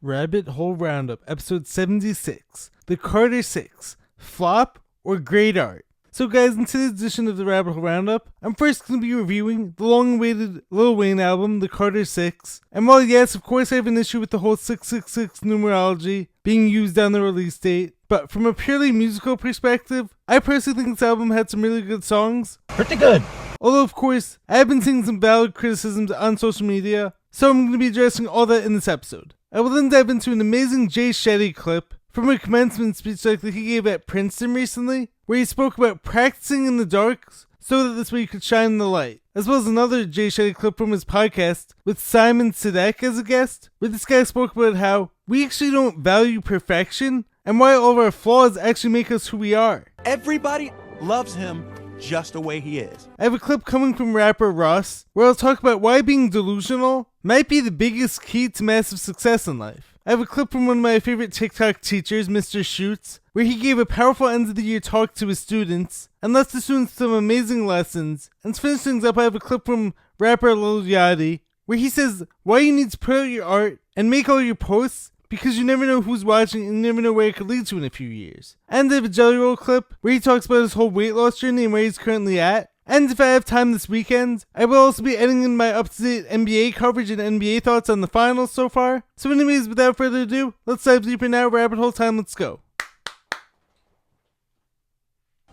Rabbit Hole Roundup, episode 76, The Carter 6, Flop or Great Art. So guys, in today's edition of the Rabbit Hole Roundup, I'm first going to be reviewing the long-awaited Lil Wayne album, The Carter 6. And while yes, of course I have an issue with the whole 666 numerology being used on the release date, but from a purely musical perspective, I personally think this album had some really good songs. Pretty good. Although of course, I have been seeing some valid criticisms on social media, so I'm going to be addressing all that in this episode. I will then dive into an amazing Shetty clip from a commencement speech like that he gave at Princeton recently, where he spoke about practicing in the dark so that this way you could shine in the light, as well as another Shetty clip from his podcast with Simon Sinek as a guest, where this guy spoke about how we actually don't value perfection and why all of our flaws actually make us who we are. Everybody loves him just the way he is. I have a clip coming from rapper Ross, where I'll talk about why being delusional might be the biggest key to massive success in life. I have a clip from one of my favorite TikTok teachers, Mr. Shoots, where he gave a powerful end of the year talk to his students, and left the students some amazing lessons. And to finish things up, I have a clip from rapper Lil Yachty, where he says why you need to put out your art and make all your posts, because you never know who's watching and you never know where it could lead to in a few years. And I have a Jelly Roll clip where he talks about his whole weight loss journey and where he's currently at. And if I have time this weekend, I will also be editing in my up-to-date NBA coverage and NBA thoughts on the finals so far. So anyways, without further ado, let's dive deeper now. Rabbit hole time, let's go.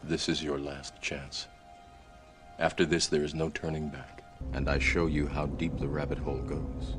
This is your last chance. After this, there is no turning back. And I show you how deep the rabbit hole goes.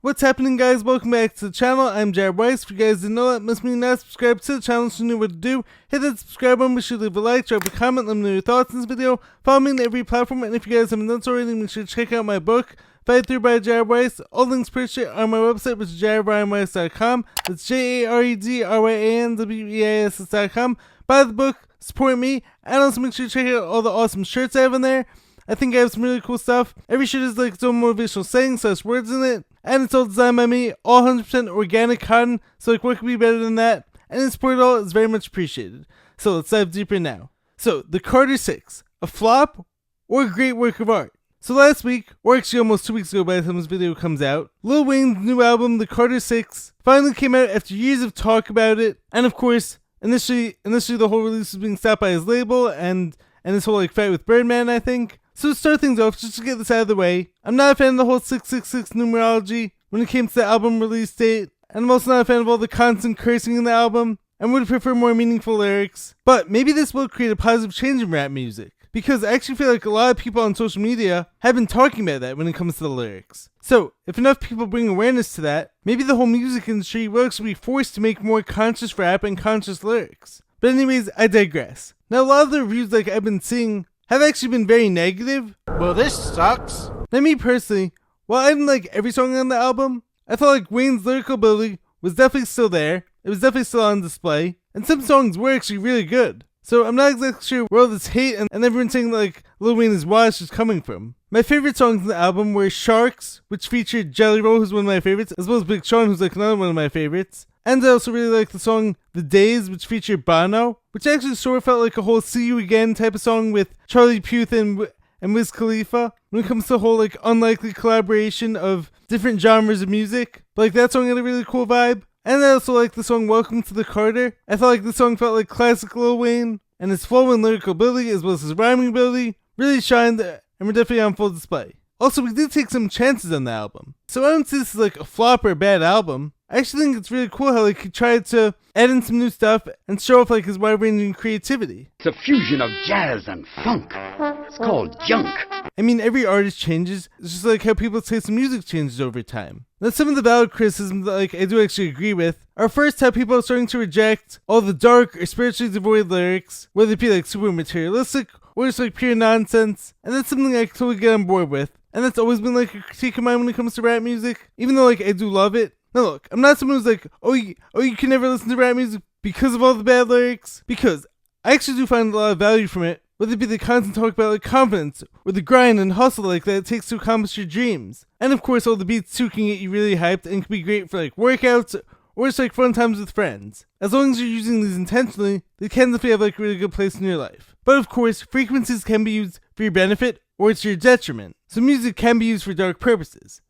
What's happening, guys? Welcome back to the channel. I'm Jared Weiss. If you guys didn't know that, must mean not subscribe to the channel so you know what to do. Hit that subscribe button, be sure to leave a like, drop a comment, let me know your thoughts on this video. Follow me on every platform, and if you guys haven't done so already, make sure to check out my book, Fight Through by Jared Weiss. All links purchased on my website, which is jaredbryanweiss.com. That's JaredBryanWeiss.com. Buy the book, support me, and also make sure to check out all the awesome shirts I have in there. I think I have some really cool stuff. Every shirt is like its own motivational saying, so there's words in it. And it's all designed by me, all 100% organic cotton, so like what could be better than that? And the support all is very much appreciated. So let's dive deeper now. So, The Carter 6, a flop or a great work of art? So last week, or actually almost 2 weeks ago by the time this video comes out, Lil Wayne's new album, The Carter 6, finally came out after years of talk about it. And of course, initially the whole release was being stopped by his label and this whole like fight with Birdman, I think. So to start things off, just to get this out of the way, I'm not a fan of the whole 666 numerology when it came to the album release date, and I'm also not a fan of all the constant cursing in the album, and would prefer more meaningful lyrics. But maybe this will create a positive change in rap music, because I actually feel like a lot of people on social media have been talking about that when it comes to the lyrics. So, if enough people bring awareness to that, maybe the whole music industry will actually be forced to make more conscious rap and conscious lyrics. But anyways, I digress. Now a lot of the reviews like I've been seeing have actually been very negative. Well, this sucks. Now me personally, while I didn't like every song on the album, I thought like Wayne's lyrical ability was definitely still there. It was definitely still on display. And some songs were actually really good. So I'm not exactly sure where all this hate and everyone saying like Lil Wayne is washed is coming from. My favorite songs in the album were Sharks, which featured Jelly Roll, who's one of my favorites, as well as Big Sean, who's like another one of my favorites. And I also really like the song The Days, which featured Bono, which actually sort of felt like a whole See You Again type of song with Charlie Puth and Wiz Khalifa when it comes to the whole like unlikely collaboration of different genres of music. But like that song had a really cool vibe. And I also like the song Welcome to the Carter. I felt like the song felt like classic Lil Wayne, and his flow and lyrical ability as well as his rhyming ability really shined and were definitely on full display. Also, we did take some chances on the album. So I don't see this as like a flop or a bad album. I actually think it's really cool how like he tried to add in some new stuff and show off like his wide-ranging creativity. It's a fusion of jazz and funk. It's called junk. I mean, every artist changes. It's just like how people's taste in music changes over time. Now, some of the valid criticisms that like I do actually agree with are first how people are starting to reject all the dark or spiritually devoid lyrics, whether it be like super materialistic or just like pure nonsense. And that's something I can totally get on board with. And that's always been like a critique of mine when it comes to rap music, even though like I do love it. Now look, I'm not someone who's like, oh you can never listen to rap music because of all the bad lyrics, because I actually do find a lot of value from it, whether it be the constant talk about like confidence, or the grind and hustle like that it takes to accomplish your dreams. And of course all the beats too can get you really hyped and can be great for like workouts, or just like fun times with friends. As long as you're using these intentionally, they can definitely have like a really good place in your life. But of course, frequencies can be used for your benefit, or it's your detriment. So music can be used for dark purposes.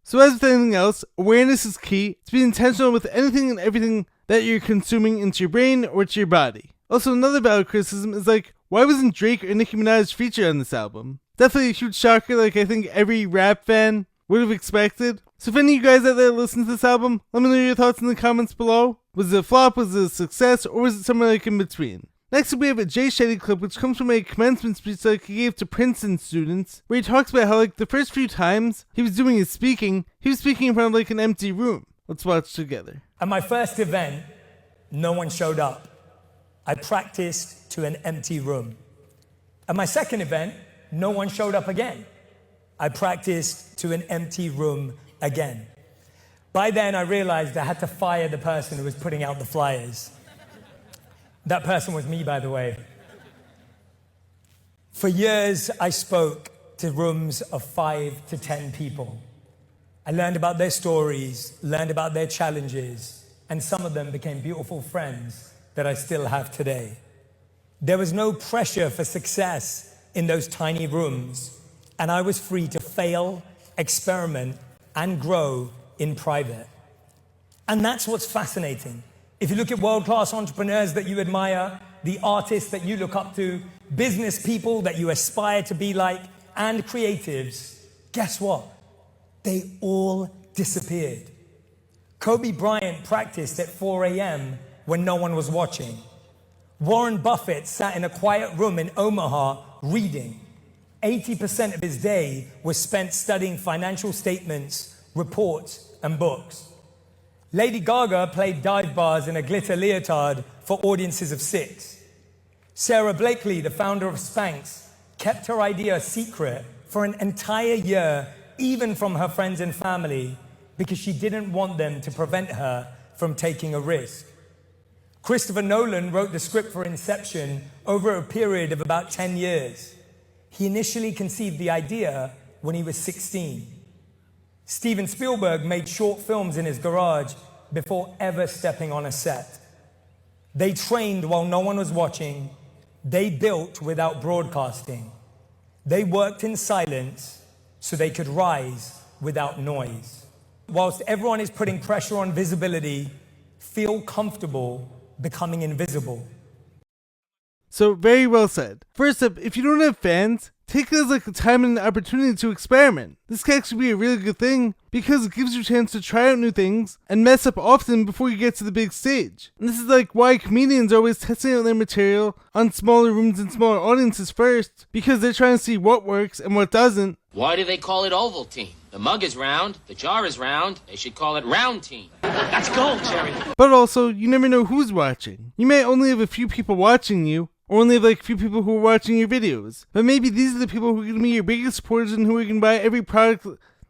So as with anything else, awareness is key to be intentional with anything and everything that you're consuming into your brain or to your body. Also, another valid criticism is like, why wasn't Drake or Nicki Minaj featured on this album? Definitely a huge shocker, like I think every rap fan would have expected. So if any of you guys out there listen to this album, let me know your thoughts in the comments below. Was it a flop, was it a success, or was it somewhere like in between? Next up we have a Jay Shetty clip which comes from a commencement speech that he gave to Princeton students, where he talks about how like the first few times he was doing his speaking, he was speaking in front of like an empty room. Let's watch together. At my first event, no one showed up. I practiced to an empty room. At my second event, no one showed up again. I practiced to an empty room again. By then I realized I had to fire the person who was putting out the flyers. That person was me, by the way. For years, I spoke to rooms of 5 to 10 people. I learned about their stories, learned about their challenges, and some of them became beautiful friends that I still have today. There was no pressure for success in those tiny rooms, and I was free to fail, experiment, and grow in private. And that's what's fascinating. If you look at world-class entrepreneurs that you admire, the artists that you look up to, business people that you aspire to be like, and creatives, guess what? They all disappeared. Kobe Bryant practiced at 4 a.m. when no one was watching. Warren Buffett sat in a quiet room in Omaha reading. 80% of his day was spent studying financial statements, reports, and books. Lady Gaga played dive bars in a glitter leotard for audiences of 6. Sarah Blakely, the founder of Spanx, kept her idea a secret for an entire year, even from her friends and family, because she didn't want them to prevent her from taking a risk. Christopher Nolan wrote the script for Inception over a period of about 10 years. He initially conceived the idea when he was 16. Steven Spielberg made short films in his garage before ever stepping on a set. They trained while no one was watching. They built without broadcasting. They worked in silence so they could rise without noise. Whilst everyone is putting pressure on visibility, feel comfortable becoming invisible. So very well said. First up, if you don't have fans, take it as like a time and an opportunity to experiment. This can actually be a really good thing because it gives you a chance to try out new things and mess up often before you get to the big stage. And this is like why comedians are always testing out their material on smaller rooms and smaller audiences first, because they're trying to see what works and what doesn't. Why do they call it Ovaltine? The mug is round, the jar is round, they should call it Roundtine. That's gold, Jerry. But also, you never know who's watching. You may only have a few people watching you, or only have like a few people who are watching your videos. But maybe these are the people who are going to be your biggest supporters and who are going to buy every product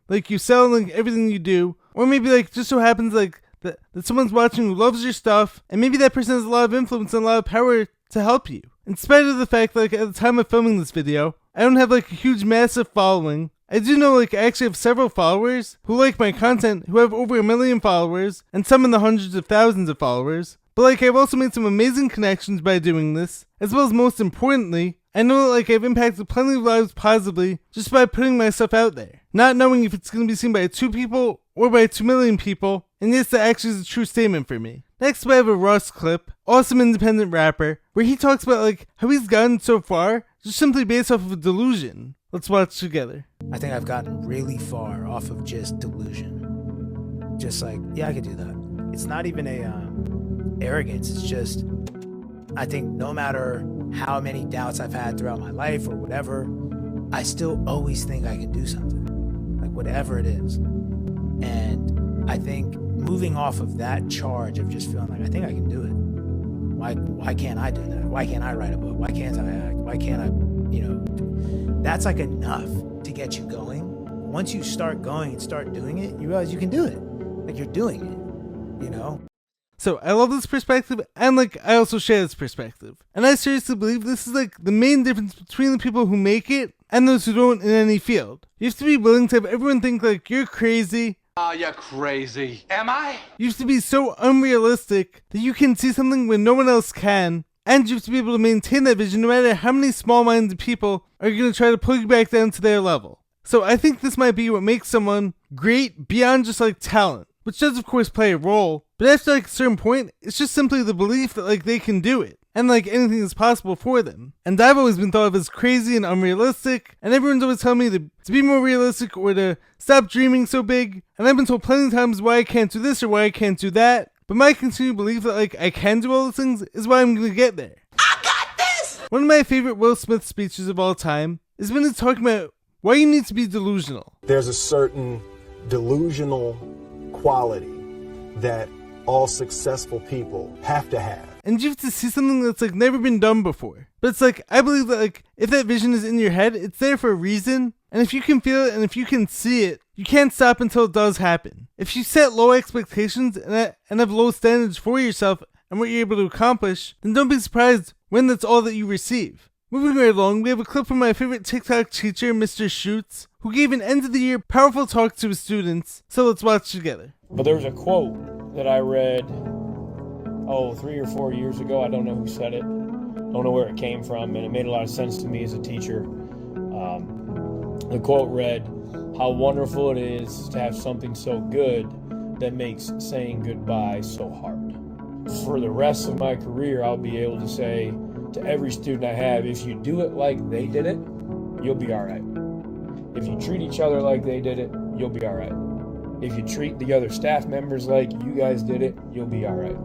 like you sell and like everything you do. Or maybe like just so happens like that someone's watching who loves your stuff, and maybe that person has a lot of influence and a lot of power to help you. In spite of the fact that like at the time of filming this video, I don't have like a huge massive following. I do know like I actually have several followers who like my content, who have over 1 million followers, and some in the hundreds of thousands of followers. But like I've also made some amazing connections by doing this, as well as most importantly, I know that like I've impacted plenty of lives positively just by putting my stuff out there. Not knowing if it's going to be seen by 2 people or by 2 million people, and yes, that actually is a true statement for me. Next we have a Russ clip, awesome independent rapper, where he talks about like how he's gotten so far just simply based off of a delusion. Let's watch together. I think I've gotten really far off of just delusion. Just like, yeah, I could do that. It's not even a arrogance. It's just, I think no matter how many doubts I've had throughout my life or whatever, I still always think I can do something, like whatever it is. And I think moving off of that charge of just feeling like I think I can do it. Why can't I do that? Why can't I write a book? Why can't I act? Why can't I, that's like enough to get you going. Once you start going and start doing it, you realize you can do it. Like you're doing it, So I love this perspective, and like I also share this perspective. And I seriously believe this is like the main difference between the people who make it and those who don't in any field. You have to be willing to have everyone think like you're crazy. You're crazy. Am I? You have to be so unrealistic that you can see something when no one else can. And you have to be able to maintain that vision no matter how many small-minded people are going to try to pull you back down to their level. So I think this might be what makes someone great beyond just like talent, which does of course play a role, but after like a certain point, it's just simply the belief that like they can do it, and like anything is possible for them. And I've always been thought of as crazy and unrealistic, and everyone's always telling me to be more realistic or to stop dreaming so big, and I've been told plenty of times why I can't do this or why I can't do that, but my continued belief that like I can do all those things is why I'm gonna get there. I got this! One of my favorite Will Smith speeches of all time is when he's talking about why you need to be delusional. There's a certain delusional quality that all successful people have to have. And you have to see something that's like never been done before. But it's like, I believe that like if that vision is in your head, it's there for a reason. And if you can feel it and if you can see it, you can't stop until it does happen. If you set low expectations and have low standards for yourself and what you're able to accomplish, then don't be surprised when that's all that you receive. Moving right along, we have a clip from my favorite TikTok teacher, Mr. Schutz, who gave an end of the year powerful talk to his students. So let's watch together. But there's a quote that I read, 3 or 4 years ago. I don't know who said it. Don't know where it came from, and it made a lot of sense to me as a teacher. The quote read, "How wonderful it is to have something so good that makes saying goodbye so hard." For the rest of my career, I'll be able to say to every student I have, if you do it like they did it, you'll be all right. If you treat each other like they did it, you'll be all right. If you treat the other staff members like you guys did it, you'll be all right.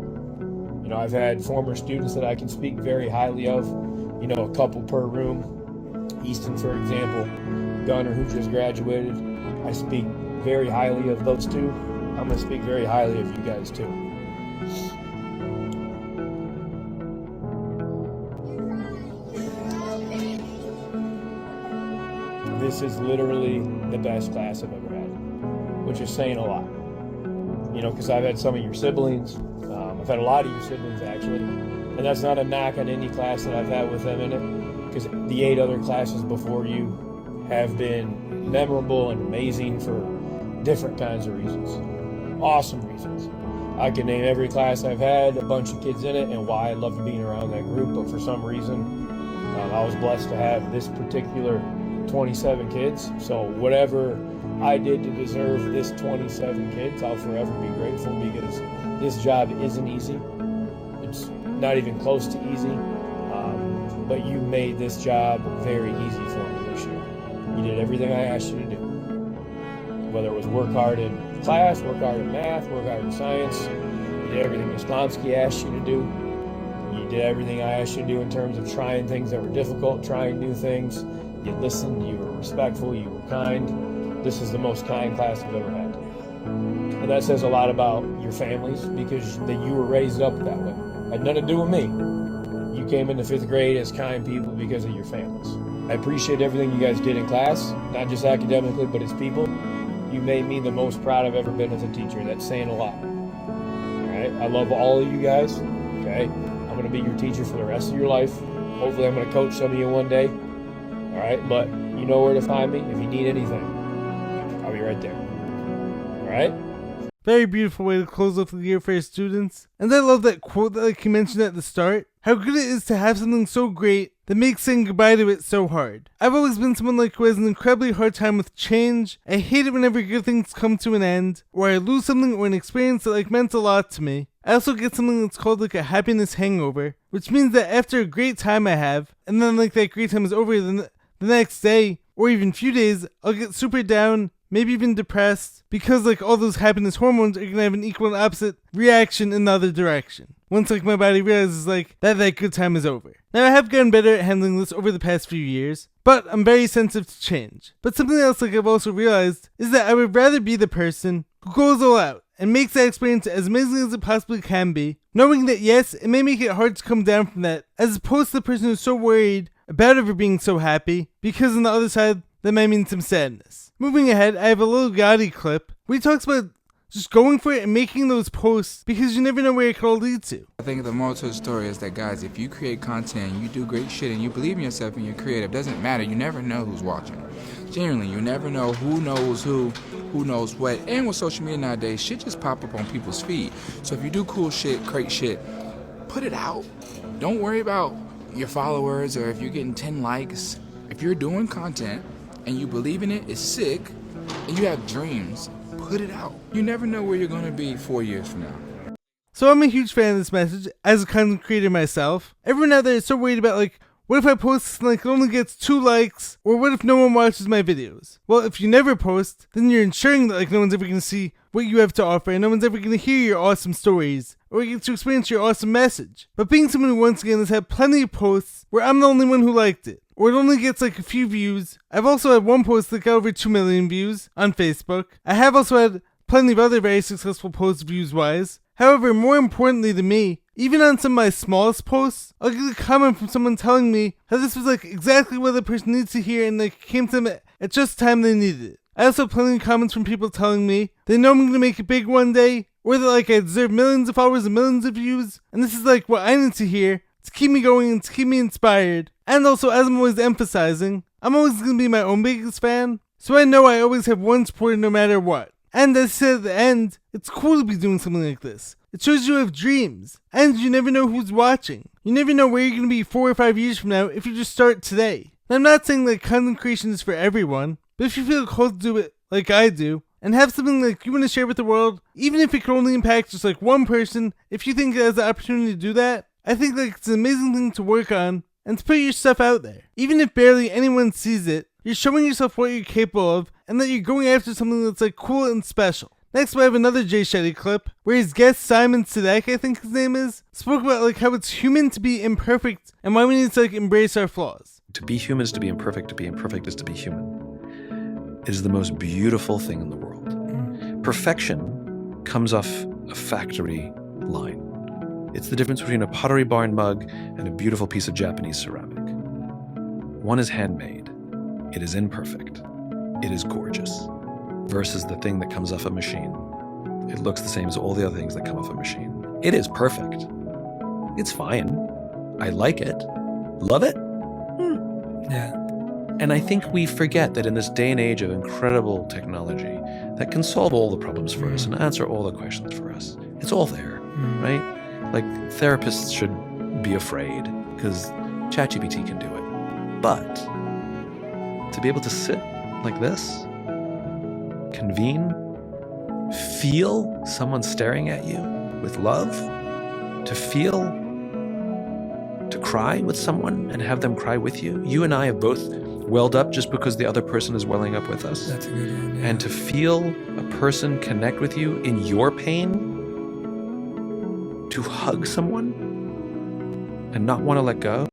You know, I've had former students that I can speak very highly of, a couple per room. Easton, for example, Gunner, who just graduated. I speak very highly of those two. I'm going to speak very highly of you guys too. This is literally the best class I've ever had, which is saying a lot. Because I've had some of your siblings. I've had a lot of your siblings, actually. And that's not a knock on any class that I've had with them in it, because the 8 other classes before you have been memorable and amazing for different kinds of reasons. Awesome reasons. I can name every class I've had, a bunch of kids in it, and why I loved being around that group, but for some reason, I was blessed to have this particular 27 kids. So whatever I did to deserve this 27 kids, I'll forever be grateful, because this job isn't easy. It's not even close to easy. But you made this job very easy for me this year. You did everything I asked you to do. Whether it was work hard in class, work hard in math, work hard in science, you did everything Ms. Blonsky asked you to do. You did everything I asked you to do in terms of trying things that were difficult, trying new things. You listened, you were respectful, you were kind. This is the most kind class I've ever had. And that says a lot about your families, because you were raised up that way. It had nothing to do with me. You came into 5th grade as kind people because of your families. I appreciate everything you guys did in class, not just academically, but as people. You made me the most proud I've ever been as a teacher. That's saying a lot. All right? I love all of you guys. Okay? I'm going to be your teacher for the rest of your life. Hopefully I'm going to coach some of you one day. All right? But you know where to find me if you need anything. I'll be right there. All right? Very beautiful way to close off the year for your students. And I love that quote that like you mentioned at the start. How good it is to have something so great that makes saying goodbye to it so hard. I've always been someone like who has an incredibly hard time with change. I hate it whenever good things come to an end, or I lose something or an experience that like meant a lot to me. I also get something that's called like a happiness hangover, which means that after a great time I have, and then like that great time is over the next day, or even few days, I'll get super down, maybe even depressed, because like all those happiness hormones are gonna have an equal and opposite reaction in the other direction. Once like my body realizes like that good time is over. Now I have gotten better at handling this over the past few years, but I'm very sensitive to change. But something else like I've also realized is that I would rather be the person who goes all out and makes that experience as amazing as it possibly can be, knowing that yes, it may make it hard to come down from that, as opposed to the person who's so worried about ever being so happy, because on the other side, that might mean some sadness. Moving ahead, I have a little Gotti clip where he talks about just going for it and making those posts, because you never know where it could all lead to. I think the moral to the story is that, guys, if you create content, you do great shit, and you believe in yourself and you're creative, doesn't matter. You never know who's watching. Genuinely, you never know who knows who knows what. And with social media nowadays, shit just pop up on people's feed. So if you do cool shit, great shit, put it out. Don't worry about your followers or if you're getting 10 likes. If you're doing content and you believe in it, it's sick, and you have dreams, put it out. You never know where you're going to be 4 years from now. So I'm a huge fan of this message as a content creator myself. Everyone out there is so worried about like, what if I post this and like it only gets 2 likes? Or what if no one watches my videos? Well, if you never post, then you're ensuring that like no one's ever going to see what you have to offer and no one's ever going to hear your awesome stories or get to experience your awesome message. But being someone who once again has had plenty of posts where I'm the only one who liked it, or it only gets like a few views. I've also had one post that got over 2 million views on Facebook. I have also had plenty of other very successful posts views-wise. However, more importantly to me, even on some of my smallest posts, I'll get a comment from someone telling me how this was like exactly what the person needs to hear and like came to them at just the time they needed it. I also have plenty of comments from people telling me they know I'm going to make it big one day, or that like I deserve millions of followers and millions of views, and this is like what I need to hear to keep me going and to keep me inspired. And also, as I'm always emphasizing, I'm always going to be my own biggest fan, so I know I always have one supporter no matter what. And as I said at the end, it's cool to be doing something like this. It shows you have dreams, and you never know who's watching. You never know where you're going to be 4 or 5 years from now if you just start today. And I'm not saying that content creation is for everyone, but if you feel called to do it like I do, and have something like you want to share with the world, even if it can only impact just like one person, if you think it has the opportunity to do that, I think like it's an amazing thing to work on and to put your stuff out there. Even if barely anyone sees it, you're showing yourself what you're capable of and that you're going after something that's like cool and special. Next we have another Jay Shetty clip where his guest Simon Sinek, I think his name is, spoke about like how it's human to be imperfect and why we need to like embrace our flaws. To be human is to be imperfect is to be human. It is the most beautiful thing in the world. Perfection comes off a factory line. It's the difference between a Pottery Barn mug and a beautiful piece of Japanese ceramic. One is handmade. It is imperfect. It is gorgeous. Versus the thing that comes off a machine. It looks the same as all the other things that come off a machine. It is perfect. It's fine. I like it. Love it? Yeah. And I think we forget that in this day and age of incredible technology that can solve all the problems for us and answer all the questions for us, it's all there, right? Like, therapists should be afraid because ChatGPT can do it. But to be able to sit like this, convene, feel someone staring at you with love, to cry with someone and have them cry with you. You and I have both welled up just because the other person is welling up with us. That's a good one. Yeah. And to feel a person connect with you in your pain, to hug someone and not want to let go.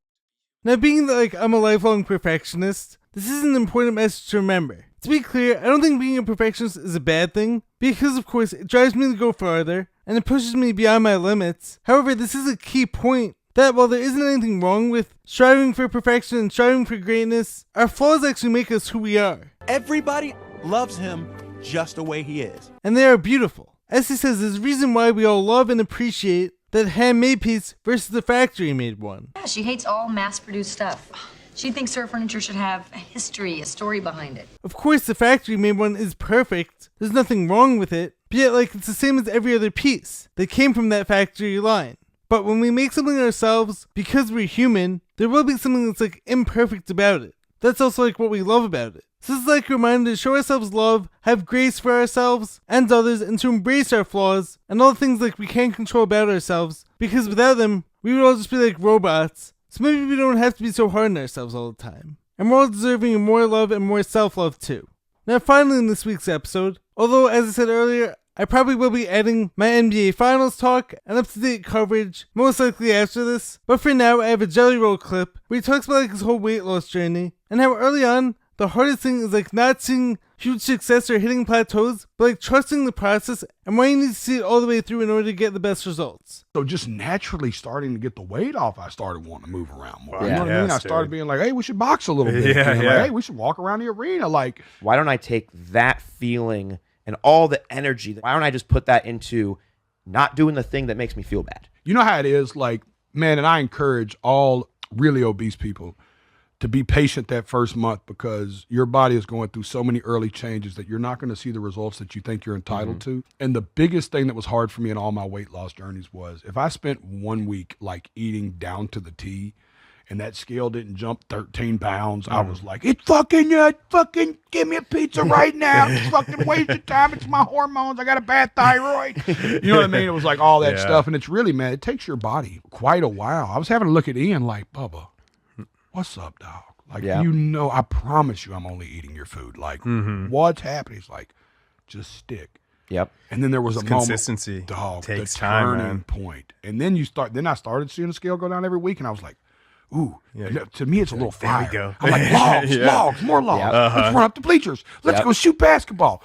Now, being that like I'm a lifelong perfectionist, this is an important message to remember. To be clear, I don't think being a perfectionist is a bad thing, because of course it drives me to go farther, and it pushes me beyond my limits. However, this is a key point, that while there isn't anything wrong with striving for perfection and striving for greatness, our flaws actually make us who we are. Everybody loves him just the way he is. And they are beautiful. As he says, there's a reason why we all love and appreciate that handmade piece versus the factory-made one. Yeah, she hates all mass-produced stuff. She thinks her furniture should have a history, a story behind it. Of course, the factory-made one is perfect. There's nothing wrong with it. But yet, like, it's the same as every other piece. They came from that factory line. But when we make something ourselves, because we're human, there will be something that's, like, imperfect about it. That's also, like, what we love about it. So this is like a reminder to show ourselves love, have grace for ourselves and others, and to embrace our flaws, and all the things, like, we can't control about ourselves. Because without them, we would all just be like robots. So maybe we don't have to be so hard on ourselves all the time. And we're all deserving of more love and more self-love too. Now finally in this week's episode, although as I said earlier, I probably will be adding my NBA Finals talk and up-to-date coverage, most likely after this. But for now, I have a Jelly Roll clip where he talks about like his whole weight loss journey, and how early on, the hardest thing is like not seeing huge success or hitting plateaus, but like trusting the process and why you need to see it all the way through in order to get the best results. So just naturally starting to get the weight off, I started wanting to move around more. Yeah, you know what I mean? I started being like, hey, we should box a little bit. Yeah, Like, yeah. hey, we should walk around the arena. Like, why don't I take that feeling and all the energy, why don't I just put that into not doing the thing that makes me feel bad? you know how it is, like, man, and I encourage all really obese people to be patient that first month, because your body is going through so many early changes that you're not going to see the results that you think you're entitled to. And the biggest thing that was hard for me in all my weight loss journeys was if I spent 1 week like eating down to the T and that scale didn't jump 13 pounds, I was like, it's fucking give me a pizza right now. It's fucking waste of time. It's my hormones. I got a bad thyroid. You know what I mean? It was like all that stuff. And it's really, man, it takes your body quite a while. I was having to look at Ian like, Bubba, what's up, dog? Like, you know, I promise you I'm only eating your food. Like, what's happening? He's like, just stick. Yep. And then there was a moment, consistency. dog, Takes the time, turning point. And then I started seeing the scale go down every week, and I was like, ooh, to me it's a little fire. There we go. I'm like, logs, more logs. Let's run up the bleachers. Let's go shoot basketball.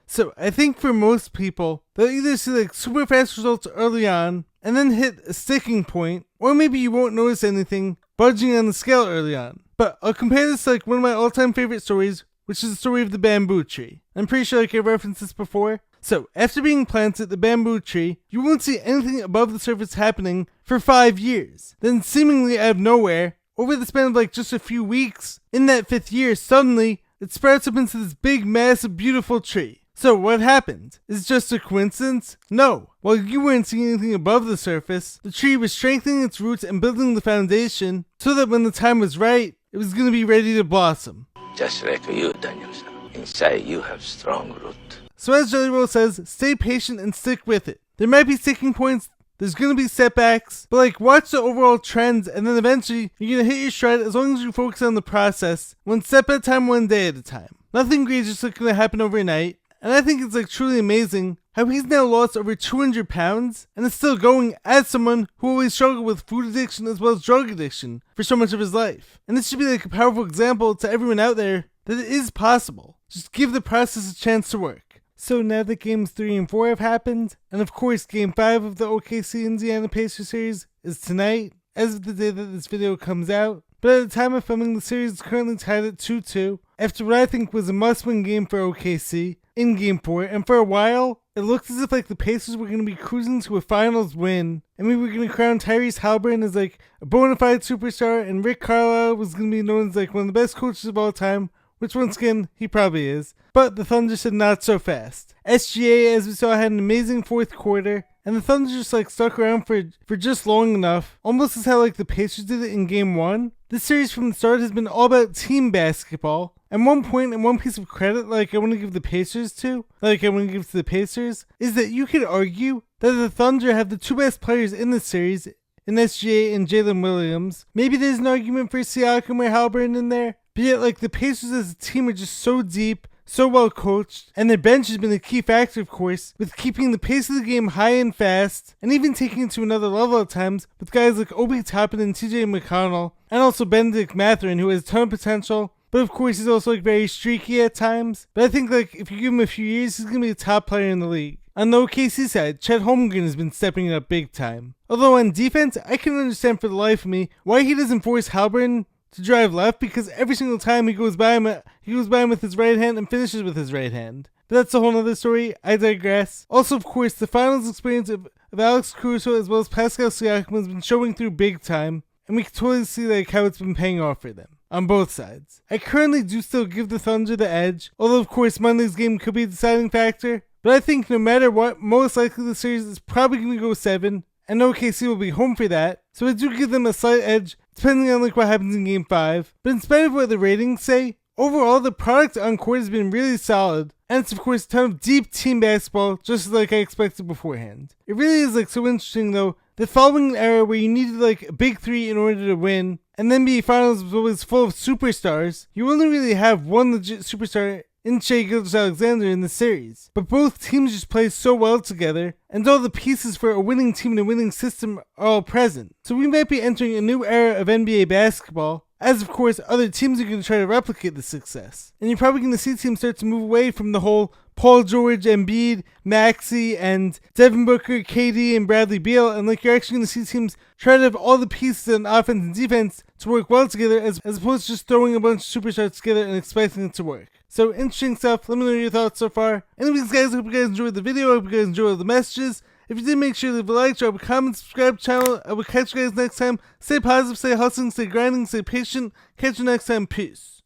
So I think for most people, they'll either see like super fast results early on and then hit a sticking point, or maybe you won't notice anything budging on the scale early on. But I'll compare this to like one of my all-time favorite stories, which is the story of the bamboo tree. I'm pretty sure like I've referenced this before. So after being planted, the bamboo tree, you won't see anything above the surface happening for 5 years. Then seemingly out of nowhere, over the span of like just a few weeks, in that 5th year, suddenly it sprouts up into this big, massive, beautiful tree. So what happened? Is it just a coincidence? No. While you weren't seeing anything above the surface, the tree was strengthening its roots and building the foundation so that when the time was right, it was going to be ready to blossom. Just like you, Danielson. Inside you have strong root. So as Jelly Roll says, stay patient and stick with it. There might be sticking points, there's going to be setbacks, but like watch the overall trends and then eventually you're going to hit your stride as long as you focus on the process, one step at a time, one day at a time. Nothing great is just going to happen overnight, and I think it's like truly amazing how he's now lost over 200 pounds and is still going as someone who always struggled with food addiction as well as drug addiction for so much of his life. And this should be like a powerful example to everyone out there that it is possible. Just give the process a chance to work. So now that games 3 and 4 have happened, and of course game 5 of the OKC Indiana Pacers series is tonight, as of the day that this video comes out, but at the time of filming the series is currently tied at 2-2, after what I think was a must-win game for OKC in game 4, and for a while, it looked as if like the Pacers were going to be cruising to a finals win, and we were going to crown Tyrese Haliburton as like a bona fide superstar, and Rick Carlisle was going to be known as like one of the best coaches of all time, which once again, he probably is. But the Thunder said not so fast. SGA, as we saw, had an amazing 4th quarter, and the Thunder just like stuck around for just long enough, almost as how like the Pacers did it in game 1. This series from the start has been all about team basketball, and one point and one piece of credit like I want to give the Pacers to, is that you could argue that the Thunder have the 2 best players in the series, in SGA and Jalen Williams. Maybe there's an argument for Siakam or Haliburton in there, but yet like the Pacers as a team are just so deep, so well coached, and their bench has been a key factor, of course, with keeping the pace of the game high and fast, and even taking it to another level at times with guys like Obi Toppin and TJ McConnell, and also Benedict Mathurin, who has a ton of potential, but of course he's also like very streaky at times. But I think like if you give him a few years, he's going to be a top player in the league. On the OKC side, Chet Holmgren has been stepping it up big time. Although on defense, I can understand for the life of me why he doesn't force Haliburton to drive left, because every single time he goes by him with his right hand and finishes with his right hand. But that's a whole nother story. I digress. Also, of course, the finals experience of Alex Caruso as well as Pascal Siakam has been showing through big time, and we can totally see like how it's been paying off for them on both sides. I currently do still give the Thunder the edge, although of course Monday's game could be a deciding factor. But I think no matter what, most likely the series is probably going to go 7, and OKC will be home for that. So I do give them a slight edge, depending on like what happens in game 5. But in spite of what the ratings say, overall the product on court has been really solid, and it's of course a ton of deep team basketball, just like I expected beforehand. It really is like so interesting though, that following an era where you needed like a big 3 in order to win, and then NBA Finals was always full of superstars, you only really have one legit superstar in Shai Gilgeous-Alexander in the series. But both teams just play so well together, and all the pieces for a winning team and a winning system are all present. So we might be entering a new era of NBA basketball, as of course other teams are going to try to replicate the success. And you're probably going to see teams start to move away from the whole Paul George, Embiid, Maxey, and Devin Booker, KD, and Bradley Beal, and like you're actually going to see teams try to have all the pieces on offense and defense to work well together, as opposed to just throwing a bunch of superstars together and expecting it to work. So interesting stuff. Let me know your thoughts so far. Anyways guys, I hope you guys enjoyed the video. I hope you guys enjoyed all the messages. If you did, make sure to leave a like, drop a comment, subscribe to the channel. I will catch you guys next time. Stay positive, stay hustling, stay grinding, stay patient. Catch you next time. Peace.